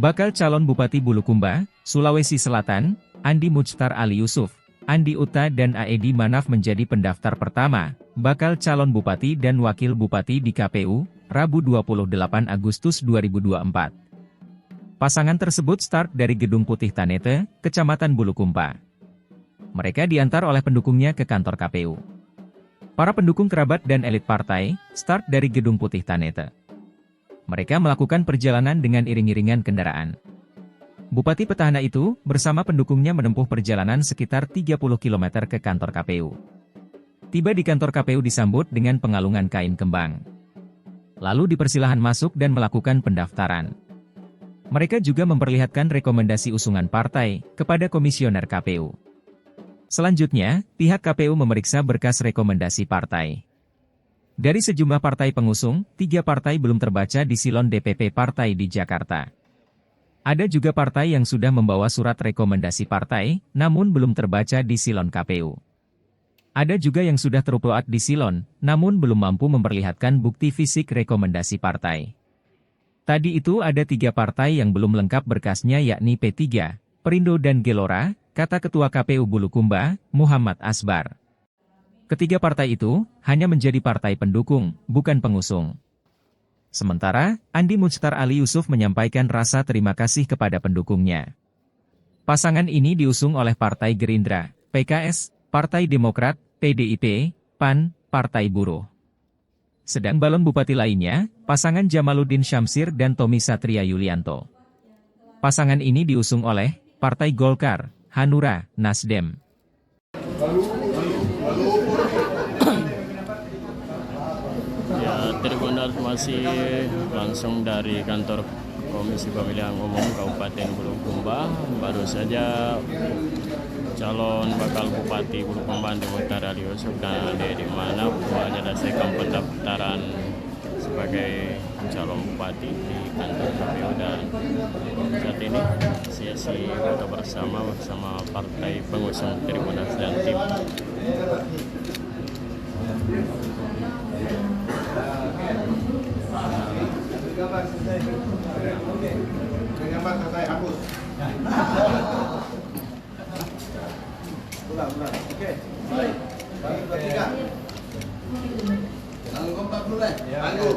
Bakal calon Bupati Bulukumba, Sulawesi Selatan, Andi Muchtar Ali Yusuf, Andi Uta dan Aedi Manaf menjadi pendaftar pertama, bakal calon Bupati dan Wakil Bupati di KPU, Rabu 28 Agustus 2024. Pasangan tersebut start dari Gedung Putih Tanete, Kecamatan Bulukumba. Mereka diantar oleh pendukungnya ke kantor KPU. Para pendukung kerabat dan elit partai, start dari Gedung Putih Tanete. Mereka melakukan perjalanan dengan iring-iringan kendaraan. Bupati petahana itu, bersama pendukungnya menempuh perjalanan sekitar 30 km ke kantor KPU. Tiba di kantor KPU disambut dengan pengalungan kain kembang. Lalu dipersilahan masuk dan melakukan pendaftaran. Mereka juga memperlihatkan rekomendasi usungan partai kepada komisioner KPU. Selanjutnya, pihak KPU memeriksa berkas rekomendasi partai. Dari sejumlah partai pengusung, 3 partai belum terbaca di silon DPP partai di Jakarta. Ada juga partai yang sudah membawa surat rekomendasi partai, namun belum terbaca di silon KPU. Ada juga yang sudah terupload di silon, namun belum mampu memperlihatkan bukti fisik rekomendasi partai. Tadi itu ada 3 partai yang belum lengkap berkasnya yakni P3, Perindo dan Gelora, kata Ketua KPU Bulukumba, Muhammad Asbar. Ketiga partai itu hanya menjadi partai pendukung, bukan pengusung. Sementara, Andi Muchtar Ali Yusuf menyampaikan rasa terima kasih kepada pendukungnya. Pasangan ini diusung oleh Partai Gerindra, PKS, Partai Demokrat, PDIP, PAN, Partai Buruh. Sedang balon bupati lainnya, pasangan Jamaluddin Syamsir dan Tommy Satria Yulianto. Pasangan ini diusung oleh Partai Golkar, Hanura, Nasdem. Ya, terima kasih langsung dari kantor Komisi Pemilihan Umum Kabupaten Bulukumba. Baru saja calon bakal Bupati Bulukumba Andi Muchtar Ali Yusuf dan Aedi Manaf menyelesaikan pendaftaran sebagai calon bupati di kantor KPU, dan saat ini sesi foto bersama partai pengusung Tribun dan tim. Gambar saya hapus. Ulang. Oke. Baik. Bagi bertiga. Lalu kompak dulu deh. Tangguh.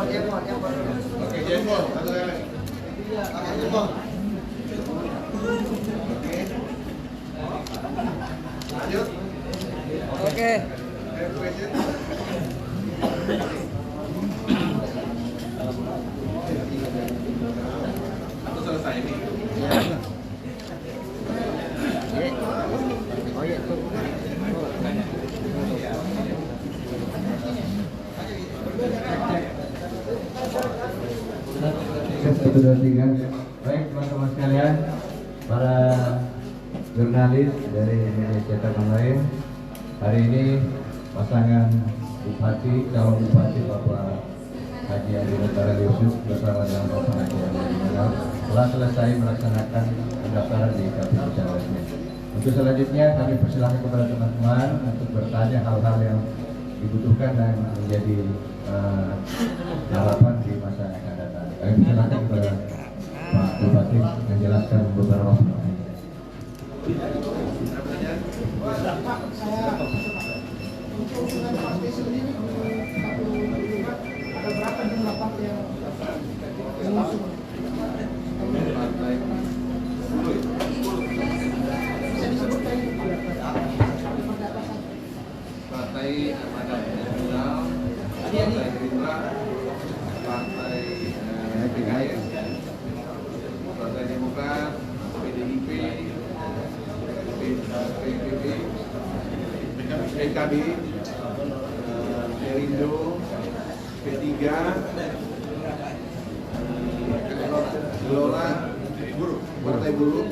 Oke. Oke, jempol, satu kali. Jempol. Lanjut. Oke. Aku selesai ini. Oh iya tuh. Satu dua tiga. Baik teman-teman sekalian, para jurnalis dari media cetak online, hari ini pasangan Bupati, calon Bupati Bapak Haji Andi Muchtar Ali Yusuf bersama dengan Bapak Haji Aedi Manaf telah selesai melaksanakan pendaftaran di KPU Jakarta. Untuk selanjutnya kami persilahkan kepada teman-teman untuk bertanya hal-hal yang dibutuhkan dan menjadi harapan di masa yang akan datang. Kami persilahkan kepada Pak Bupati menjelaskan beberapa hal. Pak, saya untuk usulan partai sendiri ada berapa jumlah partai yang mengusung? Bisa disebutkan Partai Amanat Nasional, Partai Gerindra, Partai PKS, Partai Demokrat, PDIP, PPP, PKB, Perindo, P3, Gelora, Partai Buruh.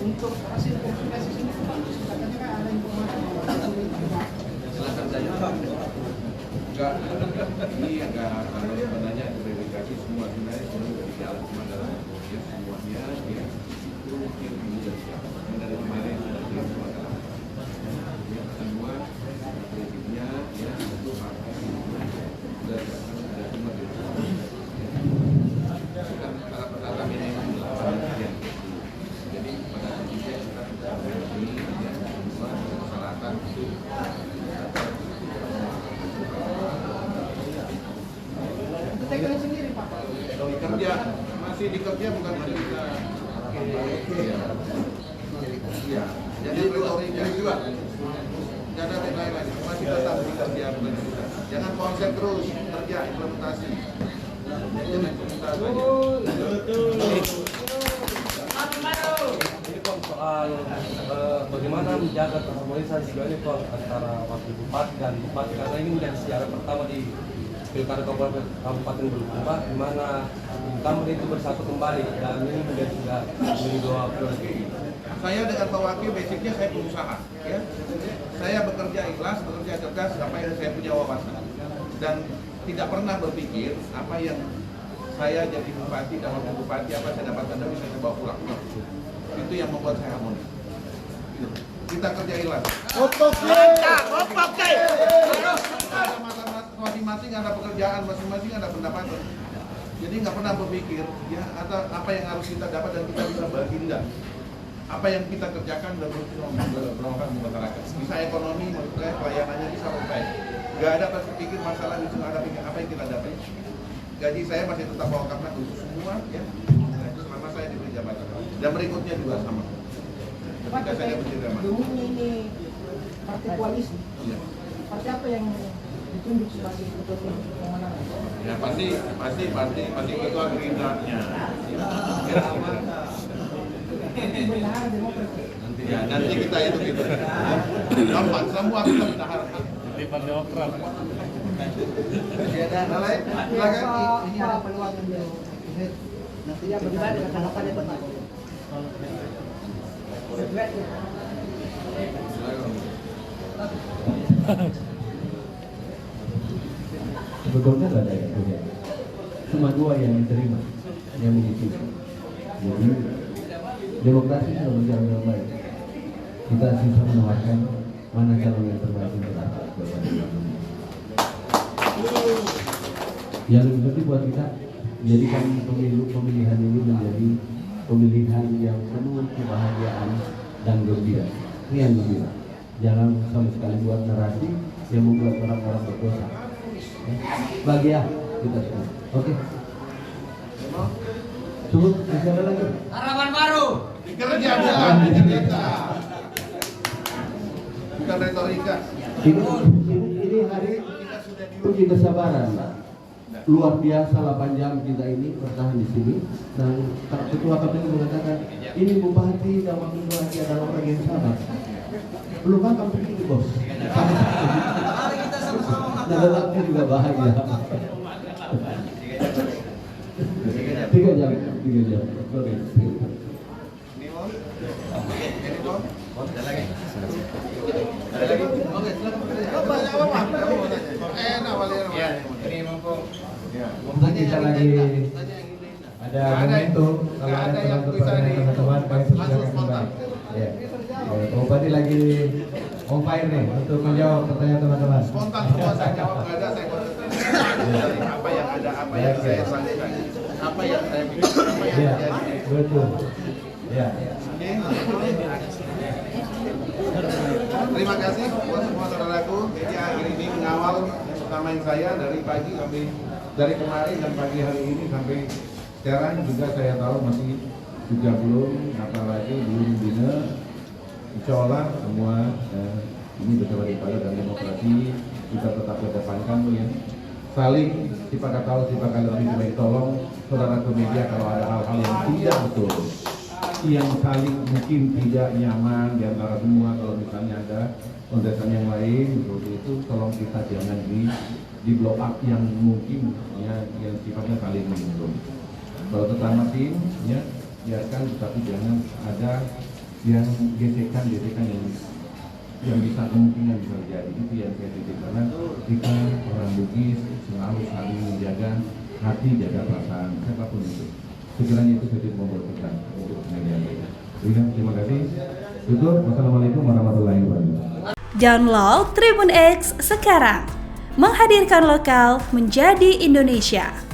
Untuk hasil konsultasi sendiri, Pak, katanya ada informasi. Silakan saja. Enggak, ini agak kalau sebenarnya verifikasi semua sebenarnya sudah jalan cuma dalam proses semuanya ya itu mungkin sudah siap. Dari kemarin sudah siap semua dalam ya semua prinsipnya ya itu apa sudah semua kan para petata ini ya. Jadi pada prinsipnya kita sudah ini ya semua persyaratan itu. TKN sendiri Pak. Kerja masih dikerja bukan masih kita iya jadi ini juga jangan lain lagi masih tetap dikerja bukan kita jangan konsep terus kerja implementasi jadi implementasi Ini Pak soal bagaimana menjaga harmonisasi juga ini Pak antara wakil bupati dan bupati karena ini menjadi sejarah pertama di Pilkada Kabupaten Bulukumba di mana incumbent itu bersatu kembali dan ini menjadi sudah menjadi dua prioritas. saya dengan Pak Wakil basicnya saya pengusaha ya saya bekerja ikhlas bekerja cerdas apa yang saya punya wawasan dan tidak pernah berpikir apa yang saya jadi bupati dan wakil bupati apa saya dapatkan dan bisa saya bawa pulang itu yang membuat saya harmonis kita kerja ikhlas masing-masing ada pekerjaan masing-masing ada pendapatan jadi nggak pernah berpikir ya atau apa yang harus kita dapat dan kita bisa bagi enggak apa yang kita kerjakan dan bermanfaat untuk masyarakat bisa ekonomi menurut saya pelayanannya bisa baik nggak ada berpikir masalah itu nggak ada pikir apa yang kita dapat gaji saya masih tetap bawa karena khusus semua ya selama saya diberi jabatan dan berikutnya juga sama ketika saya diberi jabatan ini partai koalisi ya. partai apa yang ditunjuk sebagai ketua tim pemenangan? Ya pasti ketua Gerindra-nya. Bendahara Demokrat. Nanti kita itu gitu. Gampang semua kita bendahara. Di Demokrat. Ada lain? Silakan. Ini ada peluang untuk nantinya bagaimana dengan tanggapannya Pak? Sebetulnya nggak ada yang punya. Cuma dua yang diterima, yang mengisi. Jadi demokrasi sudah berjalan dengan baik. Kita sisa menawarkan mana calon yang terbaik untuk rakyat. Yang lebih penting buat kita jadikan pemilihan ini menjadi pemilihan yang penuh kebahagiaan dan gembira. Ini yang gembira. Jangan sama sekali buat narasi yang membuat orang-orang berdosa. Bahagia kita semua. Oke. Tunggu, masih ada lagi. Harapan baru. Kerja bukan retorika. Ini hari uji kesabaran. Luar biasa 8 jam kita ini bertahan di sini dan ketua KPU mengatakan ini bupati dan wakil bupati adalah orang yang sabar. Belum makan begini bos. Nah, dalamnya juga bahagia. 3 jam. Oke. Ada lagi? Oke, silakan. Ini mumpung. Mungkin kita lagi ada momentum kalau ada teman-teman kami persilakan kembali. Ya. Bupati lagi on fire nih untuk menjawab pertanyaan teman-teman. Spontan semua saya jawab nggak ada saya konsentrasi apa yang ada apa yang saya sampaikan apa yang saya pikir apa yang Ya, terjadi. betul. Ya. Terima kasih buat semua saudaraku. Jadi akhir ini mengawal yang pertama yang saya dari pagi sampai dari kemarin dan pagi hari ini sampai sekarang juga saya tahu masih juga belum apalagi belum bina. Insya Allah semua ini betul daripada dan demokrasi kita tetap kedepankan ya. Saling siapa tahu siapa kali lebih tolong saudara ke media kalau ada hal-hal yang tidak betul yang saling mungkin tidak nyaman di antara semua kalau misalnya ada kontesan yang lain seperti itu tolong kita jangan di blow up yang mungkin ya yang sifatnya saling menyinggung. Kalau pertama tim ya biarkan tetapi jangan ada yang gesekan yang bisa kemungkinan bisa terjadi itu yang saya titip karena kita orang Bugis selalu saling menjaga hati, jaga perasaan siapapun itu. Sekiranya itu saja membuat kita untuk media. Terima kasih. Tutup. Wassalamualaikum warahmatullahi wabarakatuh. Download Tribun X sekarang, menghadirkan lokal menjadi Indonesia.